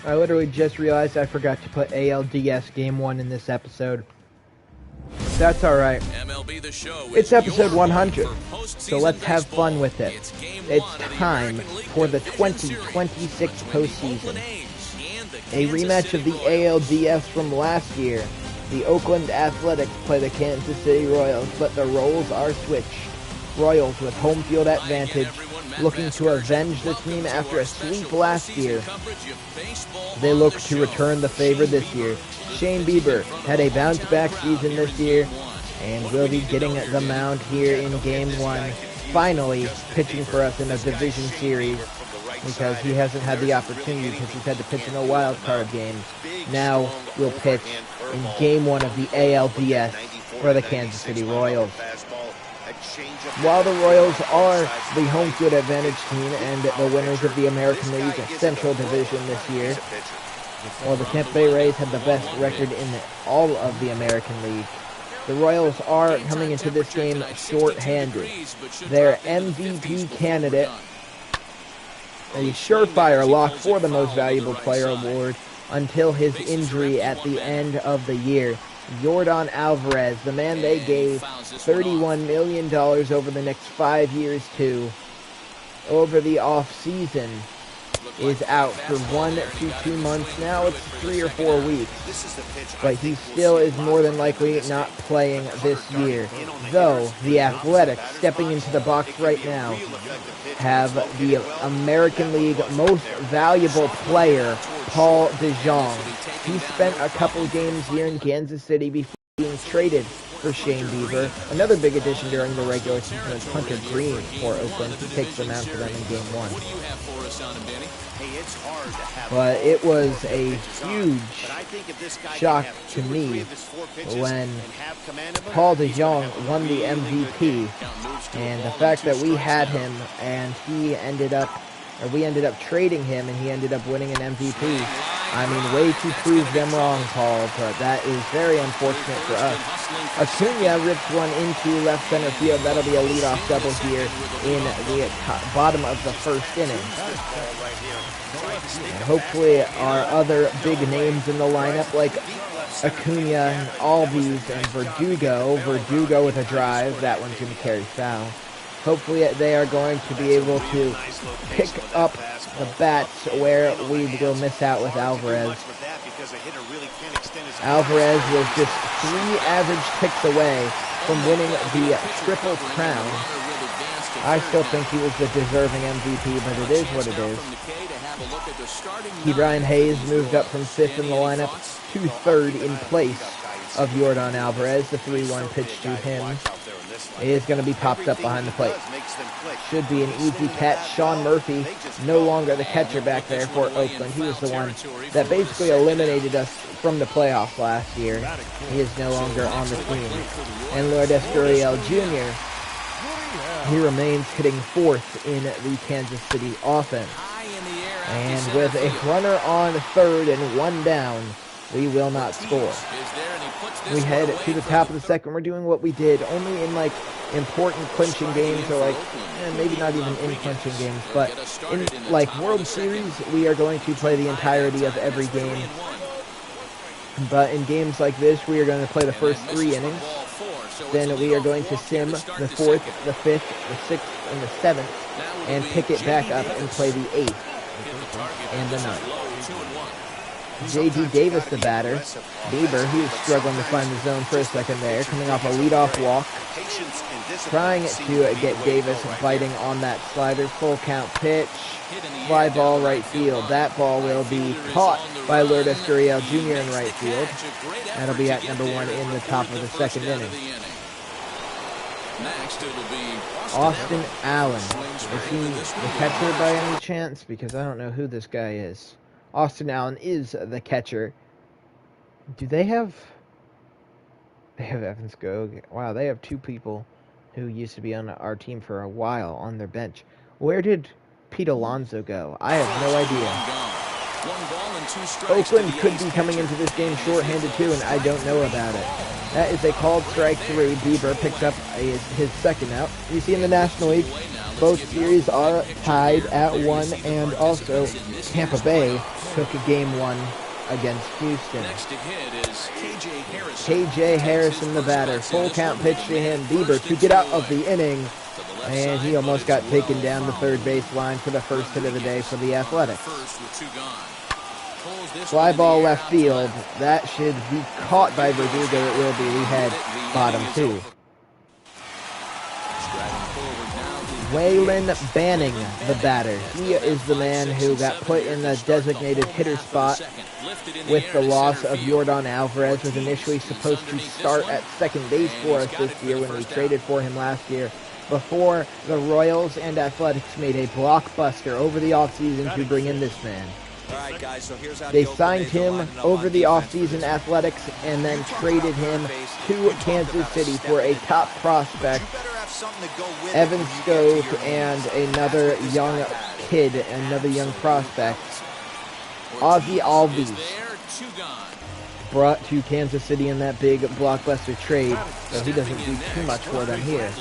I literally just realized I forgot to put ALDS Game 1 in this episode. That's alright. MLB The Show It's episode 100, for so let's have fun with it. It's time for the 2026 postseason. A rematch of the ALDS from last year. The Oakland Athletics play the Kansas City Royals, but the roles are switched. Royals with home field advantage, looking to avenge the team after a sweep last year. They look to return the favor this year. Shane Bieber had a bounce-back season this year and will be getting the mound here in Game 1, finally pitching for us in a division series because he hasn't had the opportunity because he's had to pitch in a wild card game. Now will pitch in Game 1 of the ALDS for the Kansas City Royals. While the Royals are the home field advantage team and the winners of the American League Central Division this year, while the Tampa Bay Rays have the best record in all of the American League, the Royals are coming into this game short-handed. Their MVP candidate, a surefire lock for the Most Valuable Player award until his injury at the end of the year, Yordan Alvarez, the man they gave $31 million over the next 5 years to, over the off-season, is out for 1 to 2 months. Now it's 3 or 4 weeks, but he still is more than likely not playing this year. Though the Athletics, stepping into the box right now, have the American League Most Valuable Player, Paul DeJong. He spent a couple games here in Kansas City before being traded for Shane Bieber. Another big addition during the regular season is Hunter Green for Oakland. He takes them out for them in Game 1. But it was a huge shock to me when Paul DeJong won the MVP, and the fact that we had him and we ended up trading him and he ended up winning an MVP. I mean, way to prove them wrong, Paul, but that is very unfortunate for us. Acuna rips one into left center field. That'll be a leadoff double here in the bottom of the first inning. And hopefully our other big names in the lineup, like Acuna and Albies and Verdugo with a drive, that one's going to carry foul. Hopefully they are going to be able to pick up the bats where we will miss out with Alvarez. Alvarez was just 3 average picks away from winning the Triple Crown. I still think he was the deserving MVP, but it is what it is. Ryan Hayes moved up from 5th in the lineup to 3rd in place of Yordan Alvarez. The 3-1 pitch to him is going to be popped up behind the plate. Should be an easy catch. Sean Murphy, no longer the catcher back there for Oakland. He was the one that basically eliminated us from the playoffs last year. He is no longer on the team. And Lourdes Gurriel Jr., he remains hitting 4th in the Kansas City offense. And with a runner on 3rd and 1 down, we will not score. We head to the top of the second. We're doing what we did only in like important clinching games, or like maybe not even in clinching games, but in like World Series, we are going to play the entirety of every game. But in games like this, we are going to play the first 3 innings. Then we are going to sim the 4th, the 5th, the 6th, and the 7th, and pick it back up and play the 8th and the 9th. J.D. Davis, the batter. Bieber, he was struggling to find the zone for a second there, coming off a leadoff walk. Trying to get Davis biting on that slider. Full count pitch. Fly ball right field. That ball will be caught by Lourdes Gurriel Jr. in right field. That'll be at number 1 in the top of the second inning. Austin Allen. Is he the catcher by any chance? Because I don't know who this guy is. Austin Allen is the catcher. Do they have... They have Evans Gogue. Wow, they have 2 people who used to be on our team for a while on their bench. Where did Pete Alonso go? I have no idea. Oakland could be coming into this game shorthanded too, and I don't know about it. That is a called strike 3. Bieber picks up his second out. You see in the National League, both series are tied at 1, and also Tampa Bay took game 1 against Houston. Next to hit is KJ Harrison, the batter. Full count pitch to him. Bieber to get out of the inning. And he almost got taken down the third base line for the first hit of the day for the Athletics. Fly ball left field. That should be caught by Verdugo. It will be. We head bottom 2. Waylon Banning, the batter. He is the man who got put in the designated hitter spot with the loss of Yordan Alvarez. Was initially supposed to start at second base for us this year when we traded for him last year, before the Royals and Athletics made a blockbuster over the offseason to bring in this man. They signed him over the offseason, Athletics, and then traded him to Kansas City for a top prospect, Evan Scove, and another young kid, another young prospect, Ozzy Albies, brought to Kansas City in that big blockbuster trade, so he doesn't do too much for them here.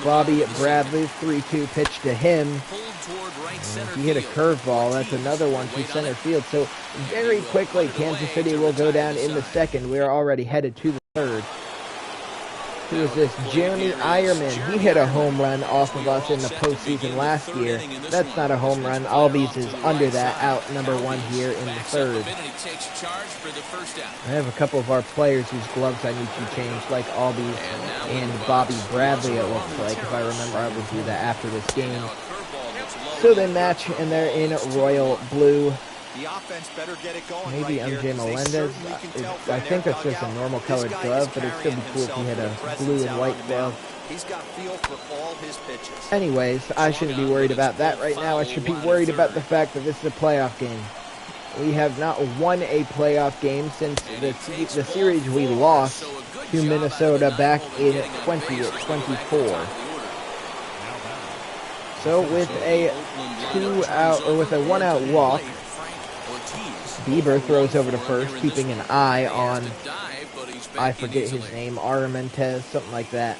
Bobby Bradley, 3-2 pitch to him. He hit a curveball. That's another one to center field. So very quickly, Kansas City will go down in the second. We are already headed to the third. Who is this? Jeremy Eierman. He hit a home run off of us in the postseason last year. That's not a home run. Albies is under that, out number 1 here in the third. I have a couple of our players whose gloves I need to change, like Albies and Bobby Bradley, it looks like. If I remember, I will do that after this game. So they match, and they're in royal blue. Maybe MJ Melendez. I think that's just a normal colored glove, but it'd still be cool if he had a blue and white glove. Anyways, I shouldn't be worried about that right now. I should be worried about the fact that this is a playoff game. We have not won a playoff game since the series we lost to Minnesota back in 2024. So with a 1-out walk, Bieber throws over to first, keeping an eye on, I forget his name, Aramentez, something like that,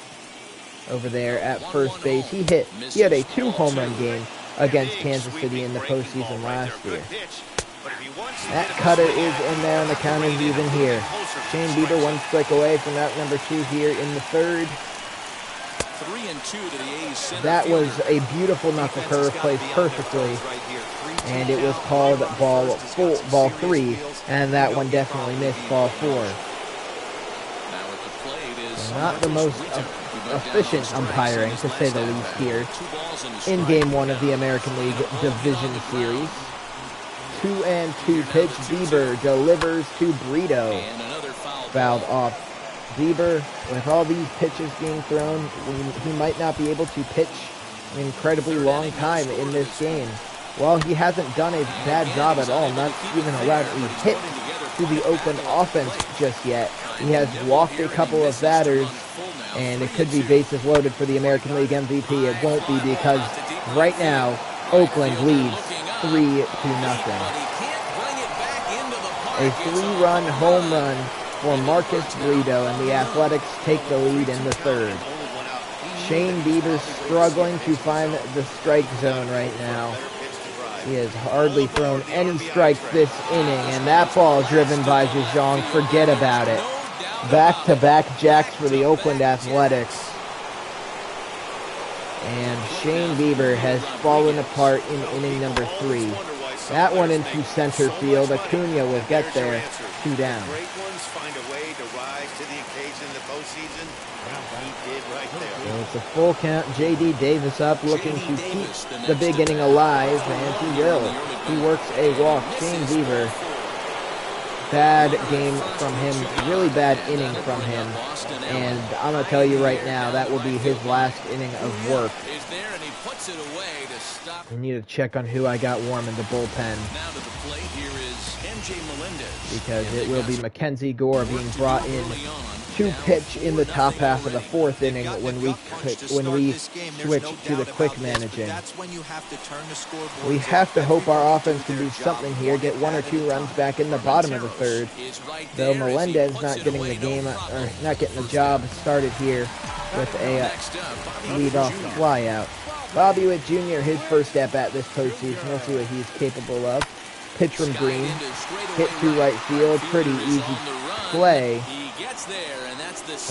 over there at first base. He had a 2-home run game against Kansas City in the postseason last year. That cutter is in there, and the count is even here. Shane Bieber 1 strike away from out number 2 here in the third. 3-2 to the A's. That was a beautiful knuckle curve, placed perfectly, and it was called ball 3, and that one definitely missed ball 4. Not the most efficient umpiring, to say the least, here in Game 1 of the American League Division Series. 2-2 pitch. Bieber delivers to Brito. Fouled off. Bieber, with all these pitches being thrown, he might not be able to pitch an incredibly long time in this game. While he hasn't done a bad job at all, not even allowed a hit to the Oakland offense just yet, he has walked a couple of batters, and it could be bases loaded for the American League MVP. It won't be, because right now, Oakland leads 3-0. A 3-run home run for Marcus Brito, and the Athletics take the lead in the third. Shane Bieber struggling to find the strike zone right now. He has hardly thrown any strikes this inning, and that ball driven by Jejong, forget about it. Back-to-back jacks for the Oakland Athletics. And Shane Bieber has fallen apart in inning number 3. That one into center field. Acuna will get there. 2 down. So it's a full count. J.D. Davis up, looking to keep the big inning alive, and he will. He works a walk. Shane Bieber, bad game from him, really bad inning from him, and I'm going to tell you right now, that will be his last inning of work. I need to check on who I got warm in the bullpen, because it will be Mackenzie Gore being brought in to pitch in the top half of the 4th inning when we switch to the quick managing. We have to hope our offense can do something here, get 1 or 2 runs back in the bottom of the 3rd. Though Melendez not getting the game, or not getting the job started here with a leadoff flyout. Bobby Witt Jr., his first at-bat this postseason. We'll see what he's capable of. Pitch from Green. Hit to right field. Pretty easy play.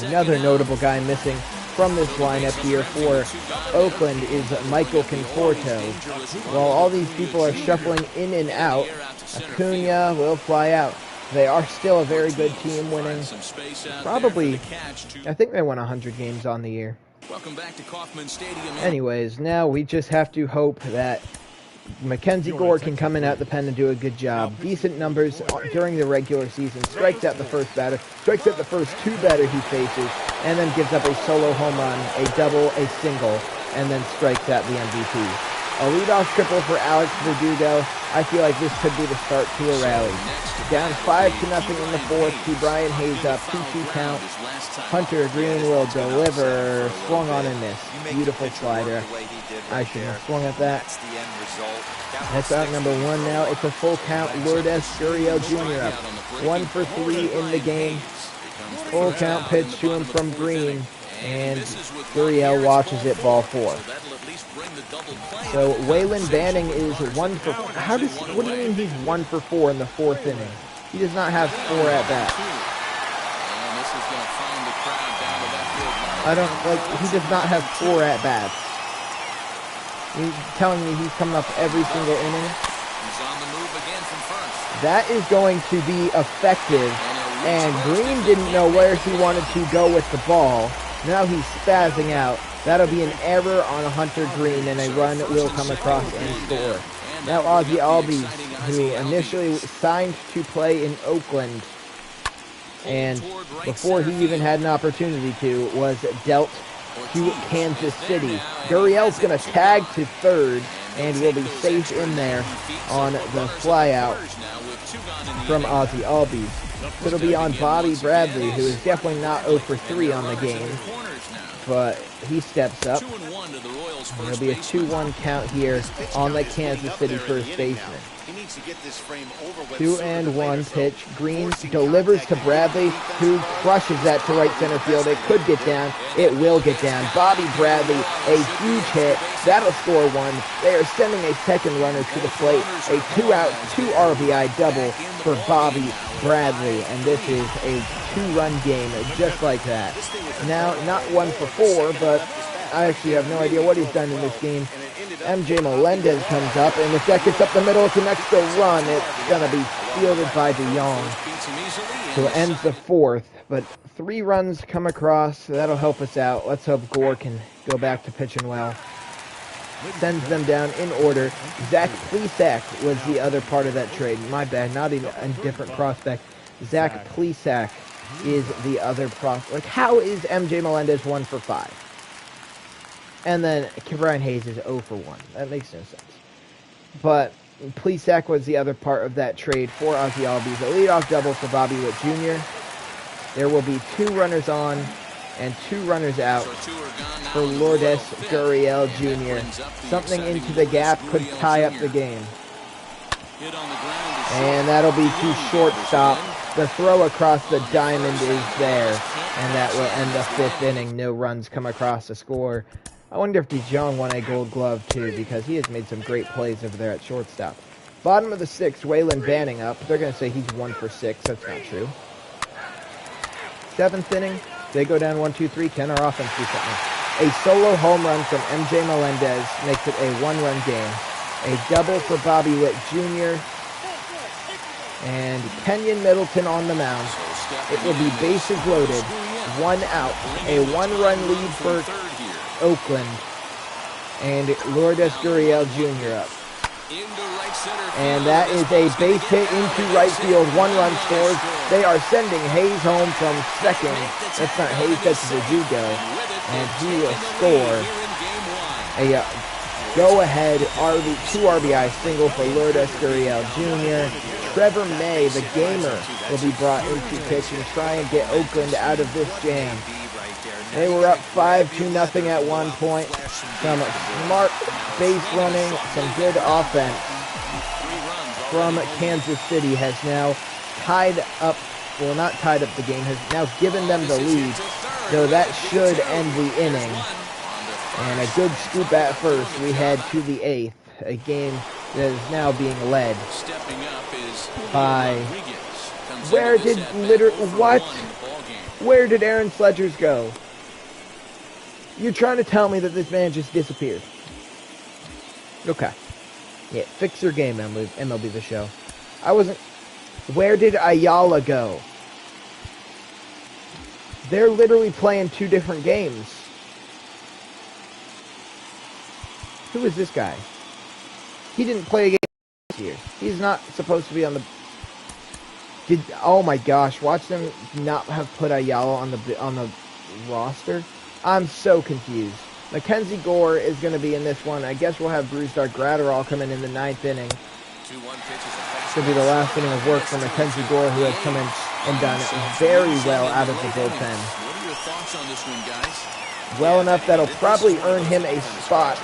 Another notable guy missing from this lineup here for Oakland is Michael Conforto. While all these people are shuffling in and out, Acuna will fly out. They are still a very good team, winning probably, I think they won 100 games on the year. Anyways, now we just have to hope that Mackenzie Gore can come in at the pen and do a good job. Decent numbers during the regular season. Strikes out the first batter, strikes out the first two batter he faces, and then gives up a solo home run, a double, a single, and then strikes out the MVP. A leadoff triple for Alex Verdugo. I feel like this could be the start to a rally. Down 5-0 in the fourth to Brian Hayes up, 2-2 count. Hunter Green will deliver. Swung on and missed. Beautiful slider. I should have swung at that. That's out number one now. It's a full count. Lourdes Gurriel Jr. up. 1 for 3 in the game. Full count pitch to him from Green. And Gurriel watches it, ball 4. So Waylon Banning is 1 for... What do you mean he's 1 for 4 in the fourth inning? He does not have 4 at bats. He does not have 4 at bats. You're telling me he's coming up every single inning? That is going to be effective. And Green didn't know where he wanted to go with the ball. Now he's spazzing out. That'll be an error on Hunter Green, and a run will come across and score. Now Ozzie Albies, who initially signed to play in Oakland, and before he even had an opportunity to, was dealt to Kansas City. Gurriel's going to tag to third, and will be safe in there on the flyout from Ozzie Albies. So it'll be on Bobby Bradley, who is definitely not 0 for 3 on the game, but he steps up. There'll be a 2-1 count here on the Kansas City first baseman. 2-1 pitch. Green delivers to Bradley, who crushes that to right center field. It could get down. It will get down. Bobby Bradley, a huge hit. That'll score 1. They are sending a second runner to the plate. A 2-out, 2 RBI double for Bobby Bradley. And this is a 2-run game just like that. Now, not 1 for 4, but I actually have no idea what he's done in this game. MJ Melendez comes up, and if that gets up the middle, it's an extra run. It's going to be fielded by DeYoung. So it ends the fourth, but 3 runs come across. That'll help us out. Let's hope Gore can go back to pitching well. Sends them down in order. Zach Plesac was the other part of that trade. My bad, not even a different prospect. Zach Plesac is the other prospect. Like, how is MJ Melendez 1 for 5? And then Brian Hayes is 0 for 1. That makes no sense. But Plesac was the other part of that trade for Ozzie Albies. A leadoff double for Bobby Witt Jr. There will be 2 runners on and 2 runners out for Lourdes Gurriel Jr. Something into the gap could tie up the game. And that'll be to shortstop. The throw across the diamond is there. And that will end the 5th inning. No runs come across the score. I wonder if DeJong won a Gold Glove too, because he has made some great plays over there at shortstop. Bottom of the 6th, Waylon Banning up. They're going to say he's 1 for 6. That's not true. 7th inning, they go down 1-2-3. Can our offense do something? A solo home run from MJ Melendez makes it a 1-run game. A double for Bobby Witt Jr. And Kenyon Middleton on the mound. It will be bases loaded. 1 out. A 1-run lead for Oakland, and Lourdes Gurriel Jr. up. And that is a base hit into right field. 1-run scores. They are sending Hayes home from second. That's not Hayes, that's Verdugo. And he will score a go-ahead 2 RBI single for Lourdes Gurriel Jr. Trevor May, the gamer, will be brought into pitch and try and get Oakland out of this jam. They were up 5-0 at one point. Some smart base running, some good offense from Kansas City has now tied up, well, not tied up the game, has now given them the lead. So that should end the inning. And a good scoop at first. We head to the 8th. A game that is now being led by... Where did Where did Aaron Sledgers go? You're trying to tell me that this man just disappeared. Okay. Yeah, fix your game, MLB The Show. I wasn't... Where did Ayala go? They're literally playing 2 different games. Who is this guy? He didn't play a game this year. He's not supposed to be on the... Oh my gosh, watch them not have put Ayala on the roster. I'm so confused. Mackenzie Gore is going to be in this one. I guess we'll have Brusdar Graterol come in the 9th inning. This will be the last inning of work for Mackenzie Gore, who has come in and done very well out of the bullpen. What are your thoughts on this one, guys? Well enough that'll probably earn him a spot.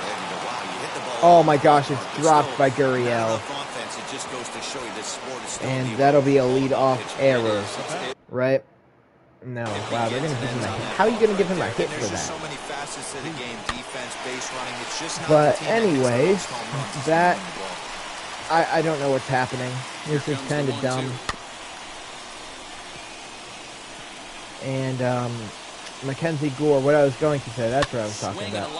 Oh my gosh, it's dropped by Gurriel. And that'll be a lead-off error, right? No, wow, they're going to give him a hit. How are you going to give him a hit for that? But anyways, that... I don't know what's happening. This is kind of dumb. And, Mackenzie Gore, what I was going to say, that's what I was talking about.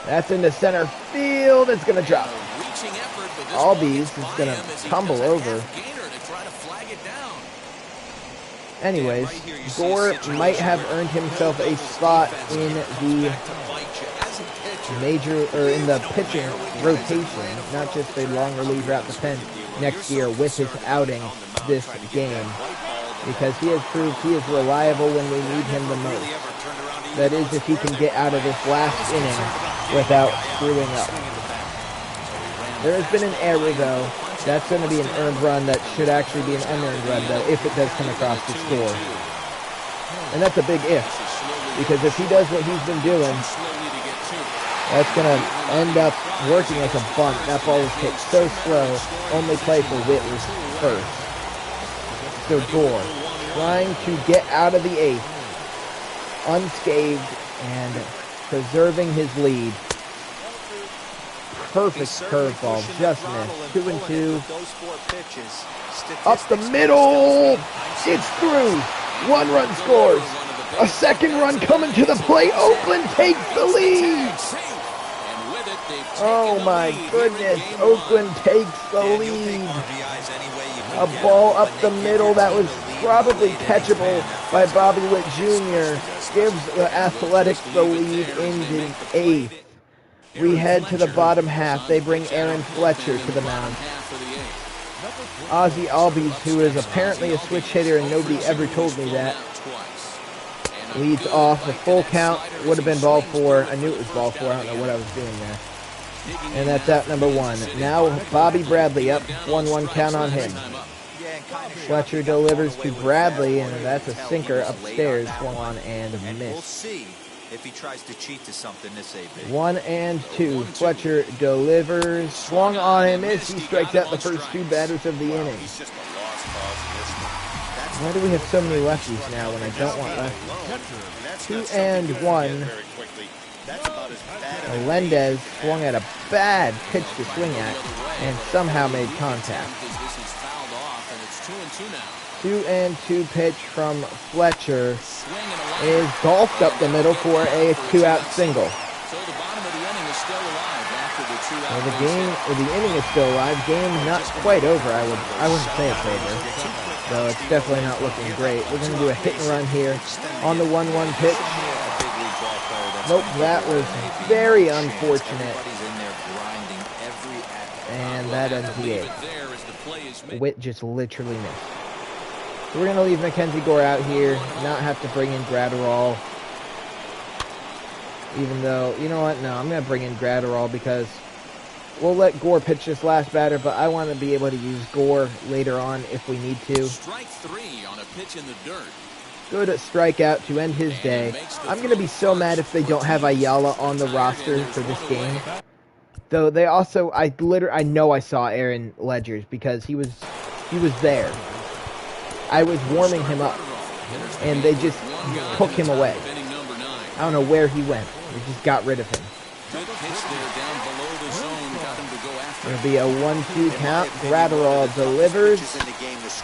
That's into center field. It's going to drop. Albies is going to tumble over. Anyways, Gore might have earned himself a spot in the in the pitching rotation, not just a long reliever at the pen next year with his outing this game, because he has proved he is reliable when we need him the most. That is, if he can get out of this last inning without screwing up. There has been an error, though. That's going to be an earned run that should actually be an unearned run, though, if it does come across the score. And that's a big if, because if he does what he's been doing, that's going to end up working as a bunt. That ball was hit so slow, only play for Whitler's first. So Gore trying to get out of the 8th, unscathed and preserving his lead. Perfect curveball, just missed. 2-2. Up the middle. It's through. 1 run scores. A second run coming to the plate. Oakland takes the lead. Oh my goodness. Oakland takes the lead. A ball up the middle that was probably catchable by Bobby Witt Jr. gives the Athletics the lead in the 8th. We head to the bottom half. They bring Aaron Fletcher to the mound. Ozzie Albies, who is apparently a switch hitter and nobody ever told me that, leads off. The full count would have been ball 4. I knew it was ball 4. I don't know what I was doing there. And that's out number 1. Now Bobby Bradley up. 1-1 count on him. Fletcher delivers to Bradley, and that's a sinker upstairs. Swung on and missed. If he tries to cheat to something this AB. 1-2. Fletcher delivers. Swung on and missed. He strikes out the first 2 batters of the inning. Why do we have so many lefties now when I don't want lefties? 2-1. Melendez swung at a bad pitch to swing at and somehow made contact. 2-2 pitch from Fletcher is golfed up the middle for a 2-out single. So the bottom of the inning is still alive after the 2-out. Well, the inning is still alive. Game not quite over. I wouldn't say it's over. So it's definitely not looking great. We're going to do a hit and run here on the 1-1 pitch. Nope, that was very unfortunate. And that ends the 8th. Witt just literally missed. So we're going to leave Mackenzie Gore out here, not have to bring in Graterol. Even though, you know what, no, I'm going to bring in Graterol because we'll let Gore pitch this last batter, but I want to be able to use Gore later on if we need to. Strike 3 on a pitch in the dirt. Good strikeout to end his day. I'm going to be so mad if they don't have Ayala on the roster for this game. Though they also, I know I saw Aaron Ledgers because he was there. I was warming him up, and they just took him away. I don't know where he went. They just got rid of him. Good pitch there down below the zone. Got him to go after. It'll be a 1-2 count. Gratterall delivers.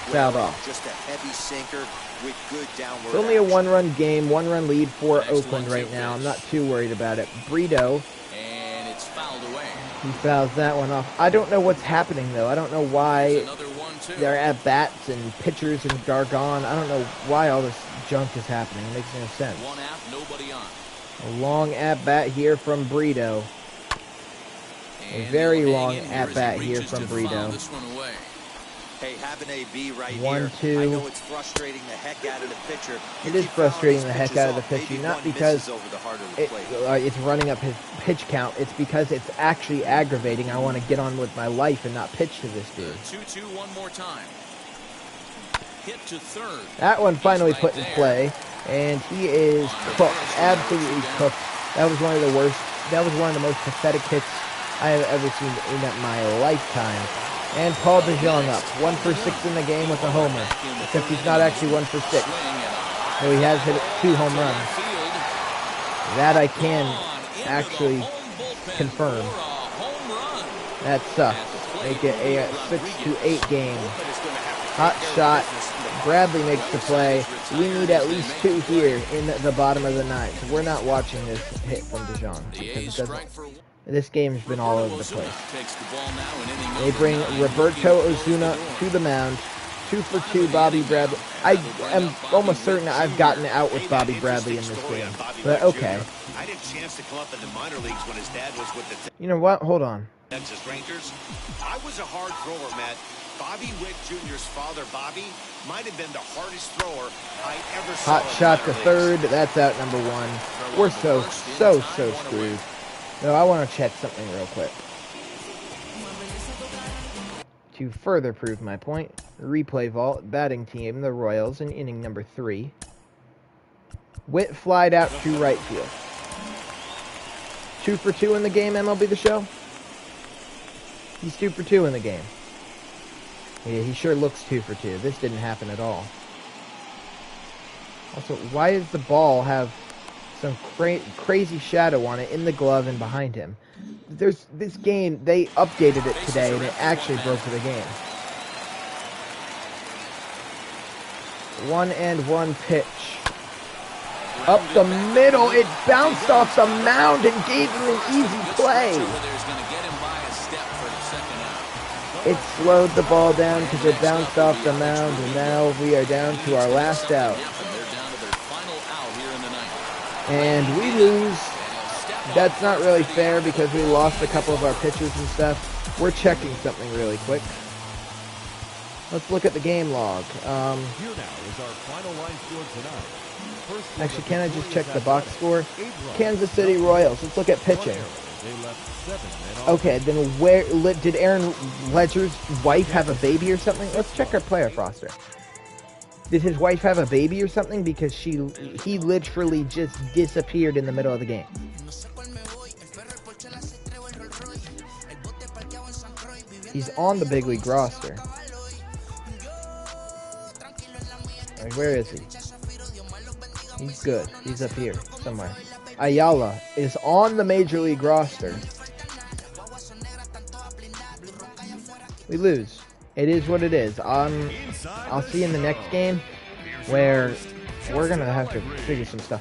Fouled off. Just a heavy sinker with good downward. It's only a one-run game, one-run lead for Oakland right now. I'm not too worried about it. Brito. And it's fouled away. He fouls that one off. I don't know what's happening, though. I don't know why they're at bats and pitchers and Gargon. I don't know why all this junk is happening. It makes no sense. One out, nobody on. A long at-bat here from Brito. A very long at-bat here from Brito. Hey, have an AB right 1-2. here. I know it's frustrating the heck out of the pitcher. It is frustrating the heck out of the pitcher, not because it's running up his pitch count. It's because it's actually aggravating. I want to get on with my life and not pitch to this dude. 2-2 one more time. Hit to third. That one finally put in play, and he is cooked, absolutely cooked. That was one of the worst. That was one of the most pathetic hits I have ever seen in my lifetime. And Paul DeJong up, 1 for 6 in the game with a homer, except he's not actually 1 for 6. So he has hit 2 home runs. That I can actually confirm. That sucks. Make it a 6-8 game. Hot shot. Bradley makes the play. We need at least 2 here in the bottom of the 9th. We're not watching this hit from DeJong because it doesn't. This game's been all over the place. They bring Roberto Osuna to the mound. 2 for 2, Bobby Bradley. I am almost certain I've gotten out with Bobby Bradley in this game. But okay. I had a chance to come up in the minor leagues when his dad was with the You know what? Hold on. Texas Rangers. I was a hard thrower, Matt. Bobby Witt Jr.'s father, Bobby, might have been the hardest thrower I ever saw. Hot shot to third. That's out number 1. We're so screwed. No, I want to check something real quick. To further prove my point, replay vault, batting team, the Royals, in inning number 3. Witt flied out to right field. 2 for 2 in the game, MLB The Show? He's 2 for 2 in the game. Yeah, he sure looks 2 for 2. This didn't happen at all. Also, why does the ball have some crazy shadow on it in the glove and behind him? There's this game, they updated it today and it actually broke the game. 1-1 pitch. Up the middle, it bounced off the mound and gave him an easy play. It slowed the ball down because it bounced off the mound, and now we are down to our last out. And we lose. That's not really fair because we lost a couple of our pitchers and stuff. We're checking something really quick. Let's look at the game log. Actually, can I just check the box score? Kansas City Royals. Let's look at pitching. Okay, then where did Aaron Ledger's wife have a baby or something? Let's check our player roster. Did his wife have a baby or something? Because he literally just disappeared in the middle of the game. He's on the big league roster. Where is he? He's good. He's up here somewhere. Ayala is on the major league roster. We lose. It is what it is. I'll see you in the next game where we're going to have to figure some stuff